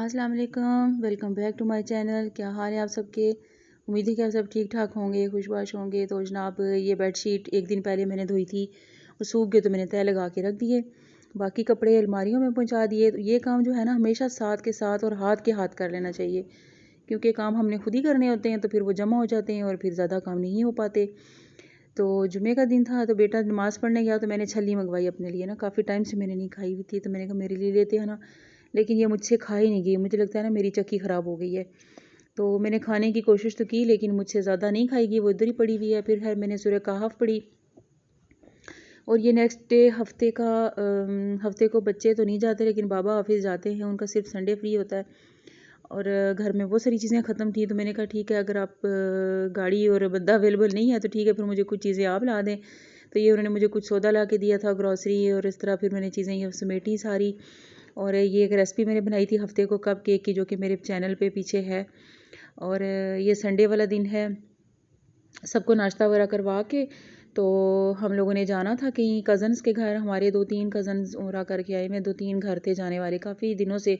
अस्सलाम वालेकुम, welcome back to my channel. क्या हाल है आप सबके? उम्मीद है कि आप सब ठीक ठाक होंगे, खुशबाश होंगे। तो जनाब ये बेडशीट एक दिन पहले मैंने धोई थी, वो सूख गए तो मैंने तह लगा के रख दिए। बाकी कपड़े अलमारियों में पहुंचा दिए। तो ये काम जो है ना हमेशा साथ के साथ और हाथ के हाथ कर लेना चाहिए, क्योंकि काम हमने खुद ही करने होते हैं तो फिर वो जमा हो जाते हैं और फिर ज़्यादा काम नहीं हो पाते। तो जुमे का दिन था तो बेटा नमाज़ पढ़ने गया तो मैंने छल्ली मंगवाई अपने लिए ना, काफ़ी टाइम से मैंने नहीं खाई हुई थी तो मैंने कहा मेरे लिए लेते हैं ना, लेकिन ये मुझसे खा ही नहीं गई। मुझे लगता है ना मेरी चक्की ख़राब हो गई है। तो मैंने खाने की कोशिश तो की लेकिन मुझसे ज़्यादा नहीं खाई गई, वो इधर ही पड़ी हुई है। फिर खैर मैंने सूरह कहफ पढ़ी और ये नेक्स्ट डे हफ्ते को बच्चे तो नहीं जाते लेकिन बाबा ऑफिस जाते हैं, उनका सिर्फ संडे फ्री होता है। और घर में बहुत सारी चीज़ें ख़त्म थी तो मैंने कहा ठीक है, अगर आप गाड़ी और बंदा अवेलेबल नहीं है तो ठीक है, फिर मुझे कुछ चीज़ें आप ला दें। तो ये उन्होंने मुझे कुछ सौदा ला के दिया था, ग्रॉसरी और इस तरह। फिर मैंने चीज़ें ये समेटी सारी। और ये एक रेसिपी मैंने बनाई थी हफ्ते को कप केक की, जो कि मेरे चैनल पे पीछे है। और ये संडे वाला दिन है, सबको नाश्ता वगैरह करवा के तो हम लोगों ने जाना था कहीं कज़न्स के घर। हमारे 2-3 कज़न्स उम्रा करके आए। मैं 2-3 घर थे जाने वाले, काफ़ी दिनों से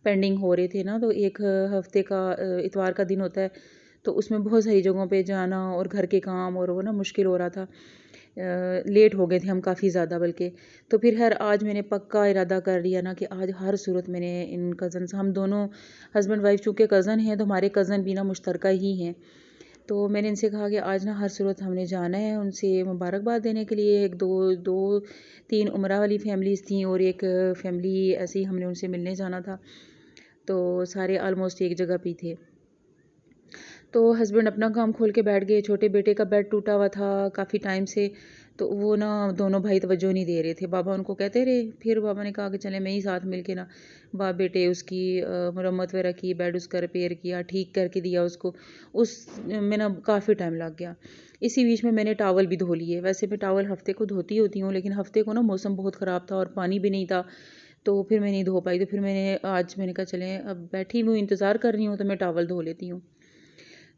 पेंडिंग हो रहे थे ना। तो एक हफ्ते का इतवार का दिन होता है तो उसमें बहुत सारी जगहों पे जाना और घर के काम और वो ना मुश्किल हो रहा था। लेट हो गए थे हम काफ़ी ज़्यादा बल्कि। तो फिर खैर आज मैंने पक्का इरादा कर लिया ना कि आज हर सूरत मैंने इन कज़न्स, हम दोनों हस्बैंड वाइफ चूँकि कज़न हैं तो हमारे कज़न भी ना मुश्तरका ही हैं। तो मैंने इनसे कहा कि आज ना हर सूरत हमने जाना है उनसे मुबारकबाद देने के लिए। एक दो दो 3 उम्रा वाली फैमिलीज़ थी और एक फैमिली ऐसे ही हमने उनसे मिलने जाना था। तो सारे ऑलमोस्ट एक जगह पे थे। तो हस्बैंड अपना काम खोल के बैठ गए। छोटे बेटे का बेड टूटा हुआ था काफ़ी टाइम से, तो वो ना दोनों भाई तवज्जो नहीं दे रहे थे। बाबा उनको कहते रहे, फिर बाबा ने कहा कि चले मैं ही साथ मिल के ना बाप बेटे उसकी मरम्मत वगैरह की, बेड उसका रिपेयर किया, ठीक करके दिया उसको। उस में ना काफ़ी टाइम लग गया। इसी बीच में मैंने टावल भी धो लिए। वैसे मैं टावल हफ्ते को धोती होती हूँ लेकिन हफ्ते को ना मौसम बहुत ख़राब था और पानी भी नहीं था, तो फिर मैं नहीं धो पाई। तो फिर मैंने कहा चलें, अब बैठी हुई इंतज़ार कर रही हूँ तो मैं टावल धो लेती हूँ।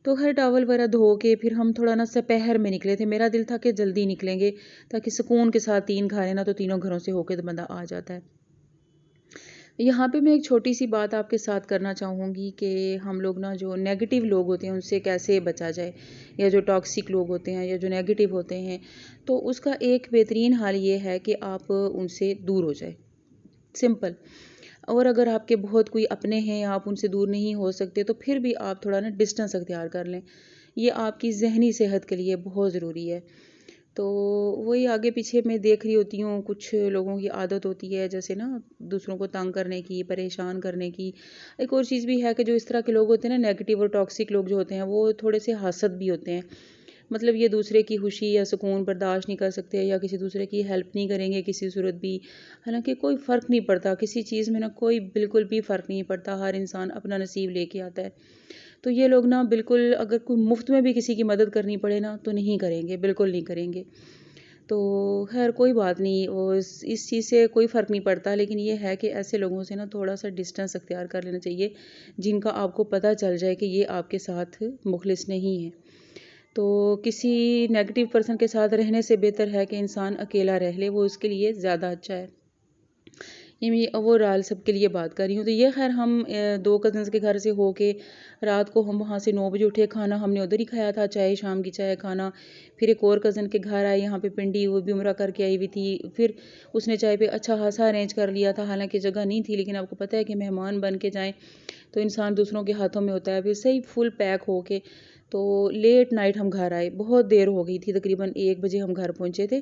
तो हर टॉवल वगैरह धो के फिर हम थोड़ा ना दोपहर में निकले थे। मेरा दिल था कि जल्दी निकलेंगे ताकि सुकून के साथ 3 खाए ना, तो तीनों घरों से होके तो बंदा आ जाता है। यहाँ पे मैं एक छोटी सी बात आपके साथ करना चाहूँगी कि हम लोग ना जो नेगेटिव लोग होते हैं उनसे कैसे बचा जाए, या जो टॉक्सिक लोग होते हैं या जो नेगेटिव होते हैं, तो उसका एक बेहतरीन हल ये है कि आप उनसे दूर हो जाए, सिंपल। और अगर आपके बहुत कोई अपने हैं, आप उनसे दूर नहीं हो सकते, तो फिर भी आप थोड़ा ना डिस्टेंस अख्तियार कर लें। ये आपकी ज़हनी सेहत के लिए बहुत ज़रूरी है। तो वही आगे पीछे मैं देख रही होती हूँ, कुछ लोगों की आदत होती है जैसे ना दूसरों को तंग करने की, परेशान करने की। एक और चीज़ भी है कि जो इस तरह के लोग होते हैं ना, नेगेटिव और टॉक्सिक लोग जो होते हैं, वो थोड़े से हासद भी होते हैं। मतलब ये दूसरे की खुशी या सुकून बर्दाश्त नहीं कर सकते या किसी दूसरे की हेल्प नहीं करेंगे किसी सूरत भी। हालांकि कोई फ़र्क नहीं पड़ता किसी चीज़ में ना, कोई बिल्कुल भी फ़र्क नहीं पड़ता, हर इंसान अपना नसीब लेके आता है। तो ये लोग ना बिल्कुल, अगर कोई मुफ्त में भी किसी की मदद करनी पड़े ना तो नहीं करेंगे, बिल्कुल नहीं करेंगे। तो खैर कोई बात नहीं, वो इस चीज़ से कोई फ़र्क नहीं पड़ता, लेकिन ये है कि ऐसे लोगों से ना थोड़ा सा डिस्टेंस अख्तियार कर लेना चाहिए, जिनका आपको पता चल जाए कि ये आपके साथ मुखलिस नहीं है। तो किसी नेगेटिव पर्सन के साथ रहने से बेहतर है कि इंसान अकेला रह ले, वो उसके लिए ज़्यादा अच्छा है। ये मैं ओवरऑल सबके लिए बात कर रही हूँ। तो ये खैर हम 2 कज़न्स के घर से होके रात को हम वहाँ से 9 बजे उठे। खाना हमने उधर ही खाया था, चाय, शाम की चाय खाना। फिर एक और कज़न के घर आए यहाँ पे पिंडी, वो भी उम्रा करके आई हुई थी। फिर उसने चाय पे अच्छा खासा अरेंज कर लिया था, हालाँकि जगह नहीं थी, लेकिन आपको पता है कि मेहमान बन के जाएँ तो इंसान दूसरों के हाथों में होता है। फिर सही फुल पैक हो के तो लेट नाइट हम घर आए, बहुत देर हो गई थी, तकरीबन 1 बजे हम घर पहुँचे थे।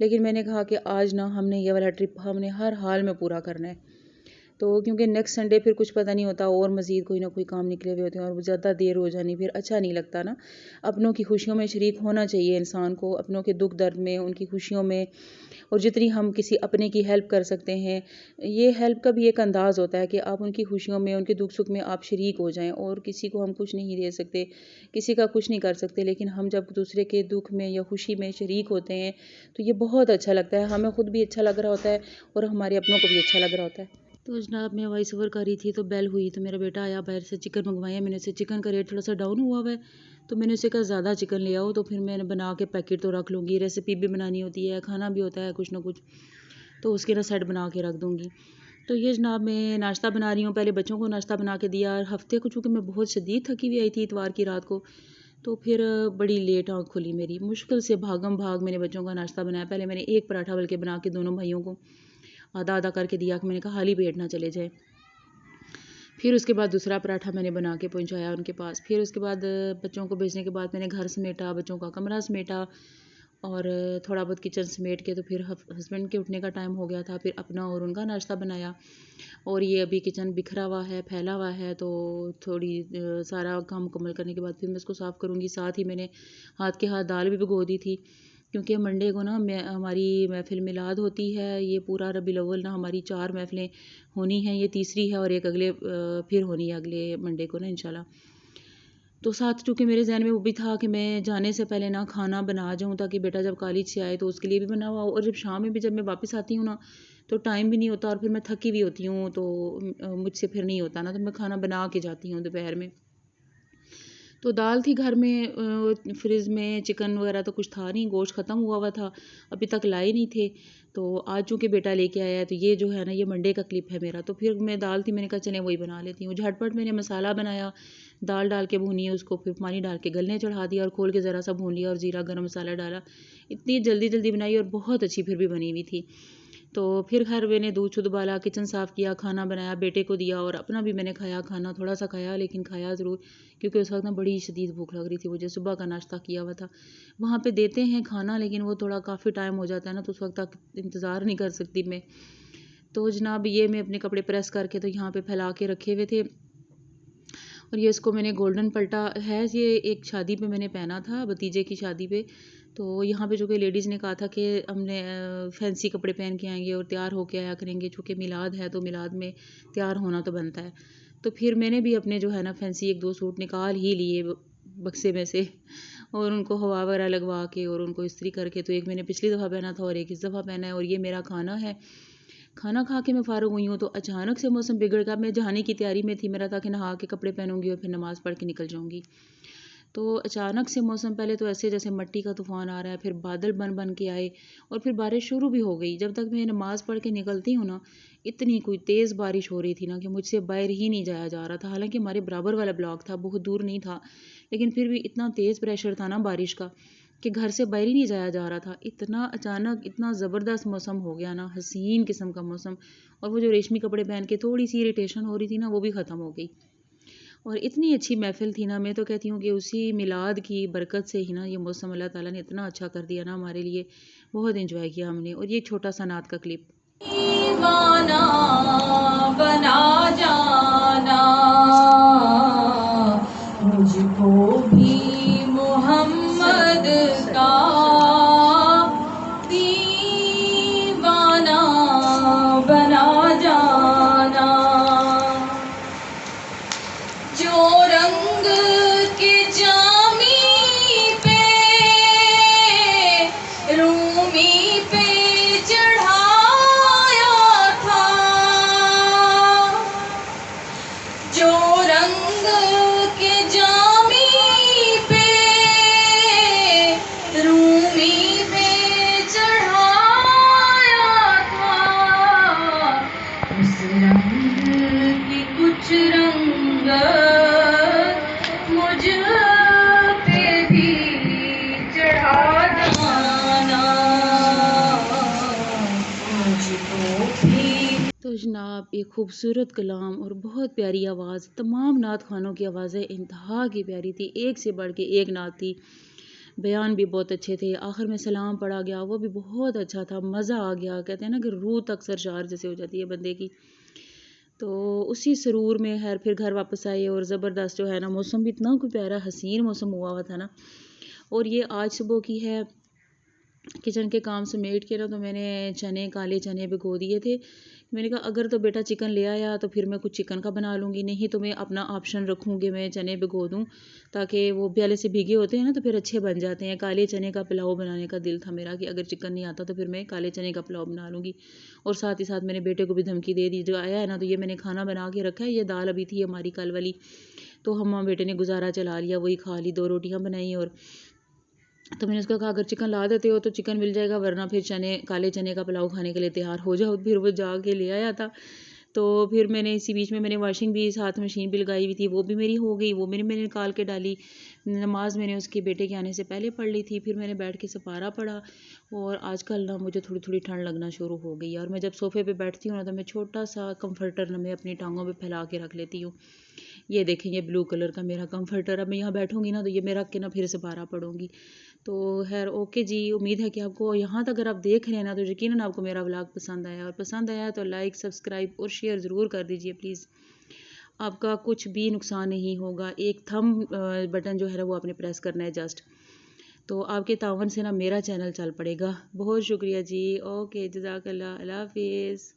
लेकिन मैंने कहा कि आज ना हमने ये वाला ट्रिप हमने हर हाल में पूरा करना है। तो क्योंकि नेक्स्ट संडे फिर कुछ पता नहीं होता और मज़ीद कोई ना कोई काम निकले हुए होते हैं और ज़्यादा देर हो जानी फिर अच्छा नहीं लगता ना। अपनों की खुशियों में शरीक होना चाहिए इंसान को, अपनों के दुख दर्द में, उनकी खुशियों में। और जितनी हम किसी अपने की हेल्प कर सकते हैं, ये हेल्प का भी एक अंदाज़ होता है कि आप उनकी खुशियों में, उनके दुख सुख में आप शरीक हो जाएं। और किसी को हम कुछ नहीं दे सकते, किसी का कुछ नहीं कर सकते, लेकिन हम जब दूसरे के दुख में या खुशी में शरीक होते हैं तो ये बहुत अच्छा लगता है। हमें खुद भी अच्छा लग रहा होता है और हमारे अपनों को भी अच्छा लग रहा होता है। तो जनाब मैं वॉइस ओवर कर रही थी तो बेल हुई, तो मेरा बेटा आया, बाहर से चिकन मंगवाया मैंने उसे। चिकन का रेट थोड़ा सा डाउन हुआ हुआ है तो मैंने उसे कहा ज़्यादा चिकन ले आओ, तो फिर मैंने बना के पैकेट तो रख लूँगी, रेसिपी भी बनानी होती है, खाना भी होता है कुछ ना कुछ, तो उसके ना सेट बना के रख दूँगी। तो ये जनाब मैं नाश्ता बना रही हूँ। पहले बच्चों को नाश्ता बना के दिया। हफ्ते को चूँकि मैं बहुत शदीद थकी हुई आई थी इतवार की रात को, तो फिर बड़ी लेट आँख खुली मेरी। मुश्किल से भागम भाग मैंने बच्चों का नाश्ता बनाया। पहले मैंने एक पराठा बल्कि बना के दोनों भाइयों को आधा आधा करके दिया कि मैंने कहा खाली पेट ना चले जाए। फिर उसके बाद दूसरा पराठा मैंने बना के पहुंचाया उनके पास। फिर उसके बाद बच्चों को भेजने के बाद मैंने घर समेटा, बच्चों का कमरा समेटा और थोड़ा बहुत किचन समेट के तो फिर हस्बैंड के उठने का टाइम हो गया था। फिर अपना और उनका नाश्ता बनाया और ये अभी किचन बिखरा हुआ है, फैला हुआ है, तो थोड़ी सारा काम मुकम्मल करने के बाद फिर मैं इसको साफ़ करूँगी। साथ ही मैंने हाथ के हाथ दाल भी भिगो दी थी क्योंकि मंडे को ना हमारी महफ़िल मिलाद होती है। ये पूरा रबीउल अव्वल ना हमारी 4 महफ़िलें होनी हैं, ये तीसरी है और एक अगले फिर होनी है अगले मंडे को ना इंशाल्लाह। तो साथ चूँकि मेरे ज़हन में वो भी था कि मैं जाने से पहले ना खाना बना जाऊँ ताकि बेटा जब कॉलेज से आए तो उसके लिए भी बना हुआ हो, और जब शाम में भी जब मैं वापस आती हूँ ना तो टाइम भी नहीं होता और फिर मैं थकी भी होती हूँ, तो मुझसे फिर नहीं होता ना, तो मैं खाना बना के जाती हूँ दोपहर में। तो दाल थी घर में, फ्रिज में चिकन वगैरह तो कुछ था नहीं, गोश्त ख़त्म हुआ हुआ था, अभी तक लाए नहीं थे। तो आज चूँकि बेटा लेके आया है तो ये जो है ना ये मंडे का क्लिप है मेरा। तो फिर मैं दाल थी, मैंने कहा चलें वही बना लेती हूँ। झटपट मैंने मसाला बनाया, दाल डाल के भूनी है उसको, फिर पानी डाल के गलने चढ़ा दिया और खोल के ज़रा सा भून लिया और ज़ीरा गरम मसाला डाला। इतनी जल्दी जल्दी बनाई और बहुत अच्छी फिर भी बनी हुई थी। तो फिर घर मैंने दूध शुद्ध उबाला, किचन साफ़ किया, खाना बनाया, बेटे को दिया और अपना भी मैंने खाया। खाना थोड़ा सा खाया लेकिन खाया ज़रूर, क्योंकि उस वक्त ना बड़ी शदीद भूख लग रही थी मुझे। सुबह का नाश्ता किया हुआ था। वहाँ पे देते हैं खाना लेकिन वो थोड़ा काफ़ी टाइम हो जाता है ना, तो उस वक्त तक इंतज़ार नहीं कर सकती मैं। तो जनाब ये मैं अपने कपड़े प्रेस करके तो यहाँ पे फैला के रखे हुए थे और ये इसको मैंने गोल्डन पल्टा है, ये एक शादी पे मैंने पहना था, भतीजे की शादी पे। तो यहाँ पे जो कि लेडीज़ ने कहा था कि हमने फैंसी कपड़े पहन के आएंगे और तैयार होके आया करेंगे, चूँकि मिलाद है तो मिलाद में तैयार होना तो बनता है। तो फिर मैंने भी अपने जो है ना फैंसी एक दो सूट निकाल ही लिए बक्से में से और उनको हवा वगैरह लगवा के और उनको इस्त्री करके, तो एक मैंने पिछली दफ़ा पहना था और एक इस दफ़ा पहना है। और ये मेरा खाना है। खाना खा के मैं फ़ारिग हुई हूँ तो अचानक से मौसम बिगड़ गया। मैं जाने की तैयारी में थी, मेरा था कि नहा के कपड़े पहनूंगी और फिर नमाज़ पढ़ के निकल जाऊँगी। तो अचानक से मौसम पहले तो ऐसे जैसे मिट्टी का तूफ़ान आ रहा है, फिर बादल बन बन के आए और फिर बारिश शुरू भी हो गई। जब तक मैं नमाज़ पढ़ के निकलती हूँ ना, इतनी कोई तेज़ बारिश हो रही थी ना कि मुझसे बाहर ही नहीं जाया जा रहा था। हालांकि हमारे बराबर वाला ब्लॉक था, बहुत दूर नहीं था, लेकिन फिर भी इतना तेज़ प्रेशर था ना बारिश का कि घर से बाहर ही नहीं जाया जा रहा था। इतना अचानक इतना ज़बरदस्त मौसम हो गया ना, हसीन किस्म का मौसम, और वो जो रेशमी कपड़े पहन के थोड़ी सी इरिटेशन हो रही थी ना वो भी ख़त्म हो गई। और इतनी अच्छी महफ़िल थी ना, मैं तो कहती हूँ कि उसी मिलाद की बरकत से ही ना ये मौसम अल्लाह ताला ने इतना अच्छा कर दिया ना हमारे लिए। बहुत एंजॉय किया हमने। और ये छोटा सा नात का क्लिप। दीवाना बना जाना मुझको भी मोहम्मद का दीवाना बना जाना। जो रंग के जामी पे रूमी पे चढ़ाया था, जो रंग के जामी पे रूमी पे चढ़ाया था, उस रंग की कुछ रंगत मुझ पे भी चढ़ा जाना मुझको भी। तो जनाब एक खूबसूरत कलाम और बहुत प्यारी आवाज़। तमाम नात खानों की आवाज़ें इंतहा की प्यारी थी, एक से बढ़ के एक नात थी। बयान भी बहुत अच्छे थे। आखिर में सलाम पढ़ा गया, वो भी बहुत अच्छा था, मज़ा आ गया। कहते हैं ना कि रूह तक सरशार जैसे हो जाती है बंदे की। तो उसी सुरूर में खैर फिर घर वापस आए और ज़बरदस्त जो है ना मौसम भी इतना कोई प्यारा हसीन मौसम हुआ हुआ था ना। और ये आज सुबह की है। किचन के काम समेट के ना तो मैंने चने, काले चने भिगो दिए थे। मैंने कहा अगर तो बेटा चिकन ले आया तो फिर मैं कुछ चिकन का बना लूँगी, नहीं तो मैं अपना ऑप्शन रखूँगी, मैं चने भिगो दूँ ताकि वो पहले से भीगे होते हैं ना तो फिर अच्छे बन जाते हैं। काले चने का पुलाव बनाने का दिल था मेरा कि अगर चिकन नहीं आता तो फिर मैं काले चने का पुलाव बना लूँगी। और साथ ही साथ मैंने बेटे को भी धमकी दे दी, जो आया है ना तो ये मैंने खाना बना के रखा है, ये दाल अभी थी हमारी कल वाली, तो हम बेटे ने गुजारा चला लिया, वही खा ली, 2 रोटियाँ बनाई। और तो मैंने उसको कहा अगर चिकन ला देते हो तो चिकन मिल जाएगा, वरना फिर चने, काले चने का पुलाव खाने के लिए तैयार हो जाओ। फिर वो जाके ले आया था। तो फिर मैंने इसी बीच में मैंने वॉशिंग भी साथ मशीन भी लगाई हुई थी, वो भी मेरी हो गई, वो मैंने निकाल के डाली। नमाज मैंने उसके बेटे के आने से पहले पढ़ ली थी। फिर मैंने बैठ के सपारा पढ़ा। और आजकल ना मुझे थोड़ी थोड़ी ठंड लगना शुरू हो गई है, और मैं जब सोफ़े पे बैठती हूँ ना तो मैं छोटा सा कंफर्टर ना मैं अपनी टांगों पे फैला के रख लेती हूँ। ये देखें, ये ब्लू कलर का मेरा कंफर्टर, अब मैं यहाँ बैठूंगी ना तो ये मैं रख के ना फिर सपारा पढ़ूंगी। तो खैर ओके जी, उम्मीद है कि आपको यहाँ तक अगर आप देख रहे हैं ना तो यकीनन आपको मेरा व्लॉग पसंद आया, और पसंद आया तो लाइक सब्सक्राइब और शेयर ज़रूर कर दीजिए प्लीज़। आपका कुछ भी नुकसान नहीं होगा, एक थंब बटन जो है ना वो आपने प्रेस करना है जस्ट, तो आपके तावन से ना मेरा चैनल चल पड़ेगा। बहुत शुक्रिया जी। ओके, जज़ाकल्लाह, अल्लाह हाफिज़।